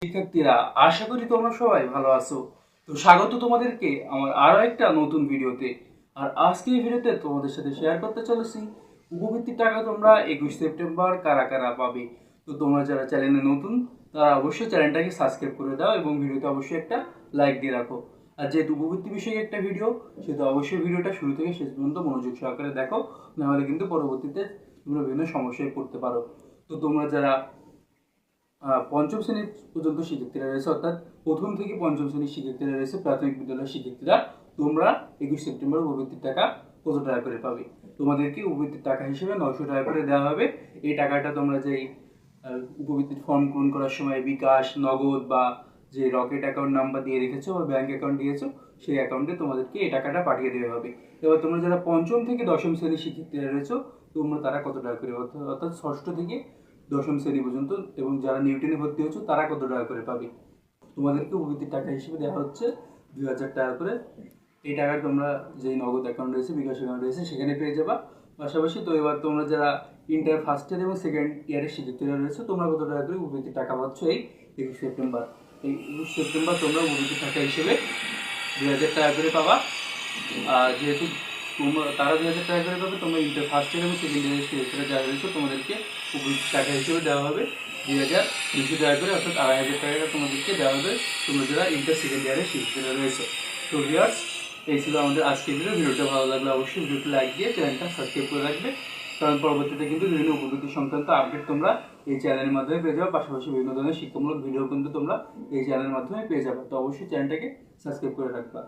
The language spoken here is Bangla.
শিক্ষার্থীরা, আশা করি তোমরা সবাই ভালো আছো। তো স্বাগত তোমাদেরকে আমার আরো একটা নতুন ভিডিওতে। আর আজকে এই ভিডিওতে তোমাদের সাথে শেয়ার করতে চলেছি উপবৃত্তির টাকা তোমরা 21 সেপ্টেম্বর কারা কারা পাবে। তো তোমরা যারা চ্যানেলে নতুন তারা অবশ্যই চ্যানেলটাকে সাবস্ক্রাইব করে দাও এবং ভিডিওতে অবশ্যই একটা লাইক দিয়ে রাখো। আর যেহেতু উপবৃত্তি বিষয়ে একটা ভিডিও, সেহেতু অবশ্যই ভিডিওটা শুরু থেকে শেষ পর্যন্ত মনোযোগ সহকারে দেখো, নাহলে কিন্তু পরবর্তীতে তোমরা বিভিন্ন সমস্যায় পড়তে পারো। তো তোমরা যারা পঞ্চম শ্রেণী পর্যন্ত শিক্ষার্থীরা রয়েছে, অর্থাৎ প্রথম থেকে পঞ্চম শ্রেণীর শিক্ষার্থীরা রয়েছে, প্রাথমিক বিদ্যালয়ের শিক্ষার্থীরা, তোমরা 21 সেপ্টেম্বর উপবৃত্তির টাকা কত টাকা করে পাবে? তোমাদেরকে উপবৃত্তির টাকা হিসেবে 900 টাকা করে দেওয়া হবে। এই টাকাটা তোমরা যেই উপবৃত্তির ফর্ম পূরণ করার সময় বিকাশ, নগদ বা যে রকেট অ্যাকাউন্ট নাম্বার দিয়ে রেখেছো বা ব্যাংক অ্যাকাউন্ট দিয়েছো, সেই অ্যাকাউন্টে তোমাদেরকে এই টাকাটা পাঠিয়ে দেওয়া হবে। এবার তোমরা যারা পঞ্চম থেকে দশম শ্রেণীর শিক্ষার্থীরা রয়েছে, তোমরা তারা কত টাকা করে, অর্থাৎ ষষ্ঠ থেকে দশম শ্রেণী পর্যন্ত, এবং যারা নিউটনে ভর্তি হচ্ছে তারা কত টাকা করে পাবে? তোমাদেরকে উপবৃত্তির টাকা হিসেবে দেওয়া হচ্ছে 2000 টাকা করে। এই টাকা তোমরা যেই নগদ অ্যাকাউন্ট রয়েছে, বিকাশ অ্যাকাউন্ট রয়েছে, সেখানে পেয়ে যাবা। পাশাপাশি তো এবার তোমরা যারা ইন্টার ফার্স্ট ইয়ার এবং সেকেন্ড ইয়ারের শিক্ষার্থীরা রয়েছে, তোমরা কত টাকা করে উপবৃত্তির টাকা পাচ্ছ এই 21 সেপ্টেম্বর? এই 21 সেপ্টেম্বর তোমরা উপবৃত্তির টাকা হিসেবে 2000 টাকা করে পাবা। আর যেহেতু তোমরা তারা 2000 টাকা করে পাবে, তোমরা ইন্টার ফার্স্ট ইয়ার এবং সেকেন্ড ইয়ারের শিক্ষার্থীরা যারা রয়েছে, তোমাদেরকে উপবৃত্তির টাকা হিসেবে দেওয়া হবে 2200 টাকা করে, অর্থাৎ 2500 টাকা তোমাদেরকে দেওয়া হবে তোমরা যারা ইন্টার সেকেন্ড ইয়ারের শিক্ষার্থীরা রয়েছে। তো ভিউয়ার্স, এই ছিল আমাদের আজকের ভিডিও। ভিডিওটা ভালো লাগলে অবশ্যই ভিডিওটি লাইক দিয়ে চ্যানেলটা সাবস্ক্রাইব করে রাখবে, কারণ পরবর্তীতে কিন্তু বিভিন্ন উপবৃত্তি সংক্রান্ত আপডেট তোমরা এই চ্যানেলের মাধ্যমে পেয়ে যাবে। পাশাপাশি বিভিন্ন ধরনের শিক্ষামূলক ভিডিও কিন্তু তোমরা এই চ্যানেলের মাধ্যমে পেয়ে যাবে। তো অবশ্যই চ্যানেলটাকে সাবস্ক্রাইব করে রাখবা।